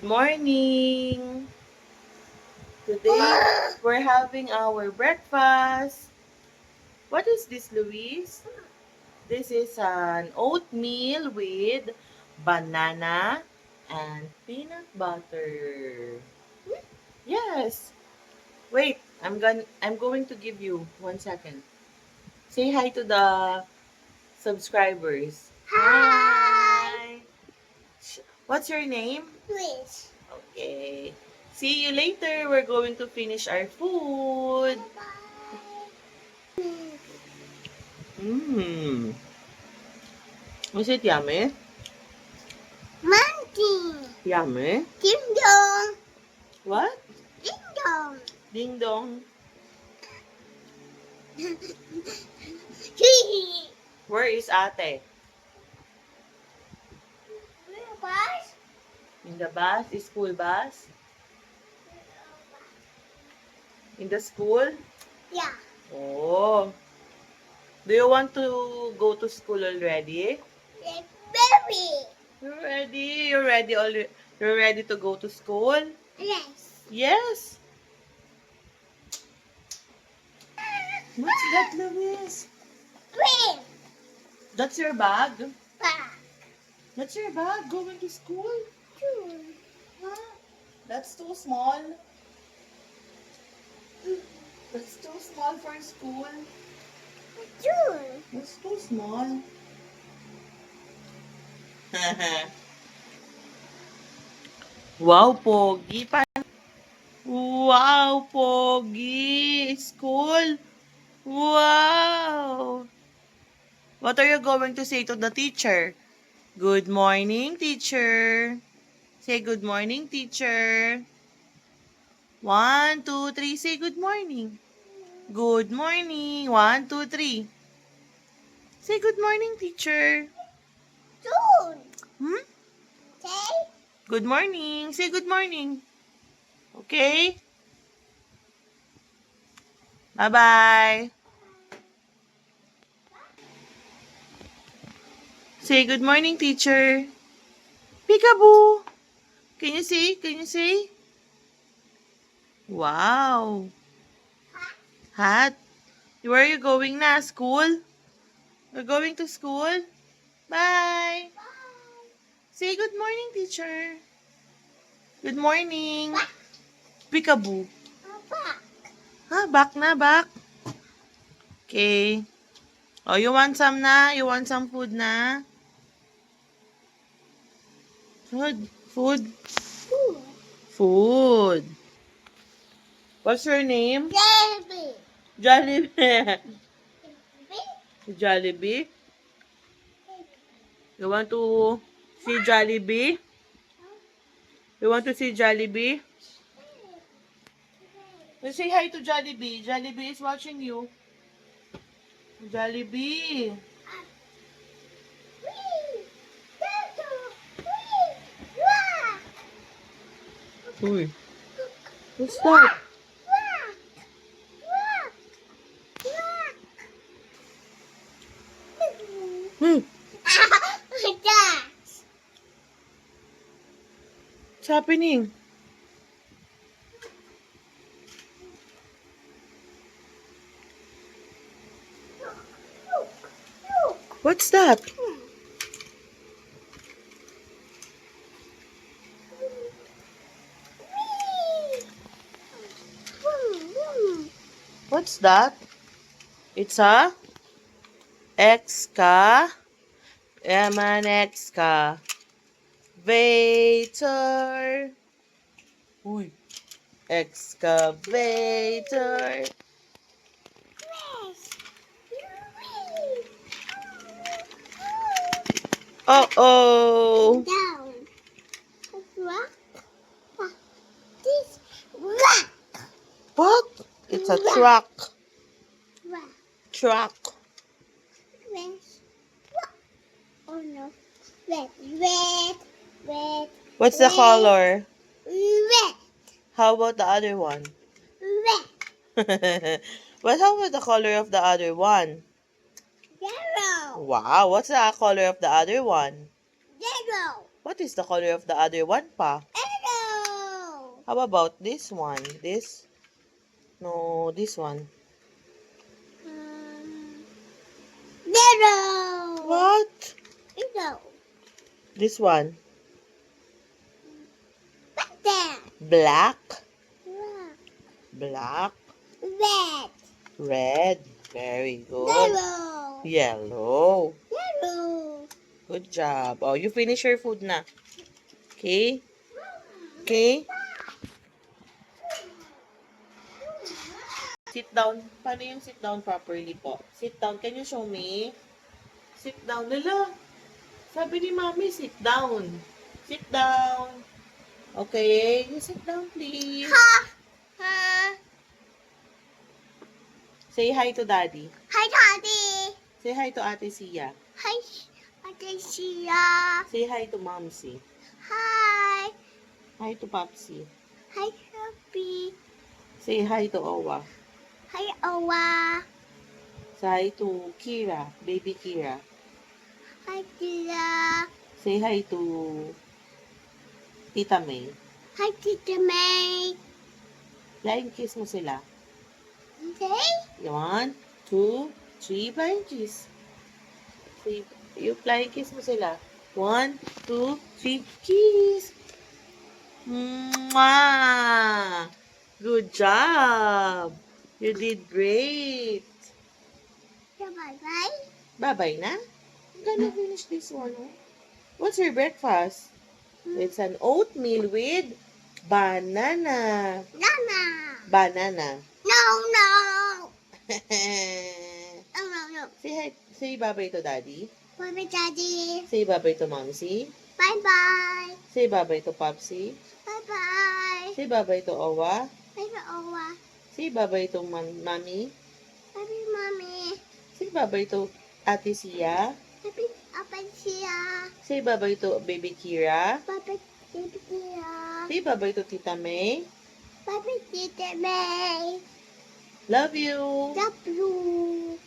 morning! Today, we're having our breakfast. What is this, Luis? This is an oatmeal with banana and peanut butter. Yes. Wait, I'm going to give you 1 second. Say hi to the subscribers. Hi. What's your name? Wish. Okay. See you later. We're going to finish our food. Bye. Mmm. Is it yummy? Monkey. Yummy? Ding dong. What? Ding dong. Ding dong. Hee. Where is ate? Bus. In the bus? School bus? In the school? Yeah. Oh. Do you want to go to school already? Like baby. You're ready? You're ready already? You're ready to go to school? Yes. Yes. What's that, Luis? Green. That's your bag? Back. That's your bag going to school? Two. Huh? That's too small. That's too small for school. Two. That's too small. Wow, Pogi. Wow, Pogi. School. Wow. What are you going to say to the teacher? Good morning, teacher. Say good morning, teacher. 1, 2, 3. Say good morning. Good morning. 1, 2, 3. Say good morning, teacher. Two. Hmm? Say. Good morning. Say good morning. Okay? Bye-bye. Say good morning, teacher. Peekaboo. Can you see? Can you see? Wow. Hat. Where are you going na? School? We're going to school? Bye. Say good morning, teacher. Good morning. Peekaboo. Back. Back na, back. Okay. Oh, you want some na? You want some food na? Food. Food. Two. Food. What's your name? Baby. Jollibee. Baby. Jollibee? You want to see Jollibee? You want to see Jollibee? You say hi to Jollibee. Jollibee is watching you. Jollibee. Uy, what's that? Hmm, what's happening? What's that? What's that? It's a excavator. Uy, excavator. Uh-oh. Down. Rock. This rock. What? It's a truck. Rock. Truck. Red. Oh no. Red. Red. Red. What's the color? Red. How about the other one? Red. But how about the color of the other one? Yellow. Wow, what's the color of the other one? Yellow. What is the color of the other one pa? Yellow. How about this one? This? No, this one. Yellow. What? Yellow. This one. What's that? Black. Black. Black. Red. Red. Very good. Yellow. Yellow. Yellow. Good job. Oh, you finish your food na. Okay? Okay? Sit down. Paano yung sit down properly po? Sit down. Can you show me? Sit down. Lala. Sabi ni Mami, sit down. Sit down. Okay? You sit down, please. Ha. Ha. Say hi to Daddy. Hi, Daddy. Say hi to Ate Sia. Hi, Atesia. Say hi to Momsy. Hi. Hi to Popsy. Hi, Happy. Say hi to Owa. Hi, Owa. Say hi to Kira. Baby Kira. Hi, Tila. Say hi to Tita May. Hi, Tita May. Flying kiss mo sila. Okay? 1, 2, 3, flying kiss. Say, you flying kiss mo sila. 1, 2, 3, kiss. Mwah! Good job. You did great. So, bye-bye. Bye-bye na. I'm gonna finish this one. Oh. What's your breakfast? It's an oatmeal with banana. Nana. Banana. No, no. Say No, no, no. hi. Say bye-bye to Daddy. Bye-bye, Daddy. Say bye-bye to Momsy. Bye-bye. Say bye-bye to Popsy. Bye-bye. Say bye-bye to Owa. Bye-bye, Owa. Say bye-bye to Mami. Bye-bye, Mommy. Say bye-bye to Ate Sia. Bye-bye, Apatia. Say bye-bye to Baby Kira. Bye-bye, Baby Tia. Say bye-bye to Tita May. Bye-bye, Tita May. Love you. Love you.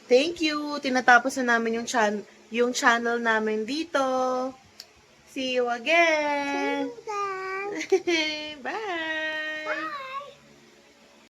Thank you. Tinatapos na namin yung channel namin dito. See you again. See you then. Bye.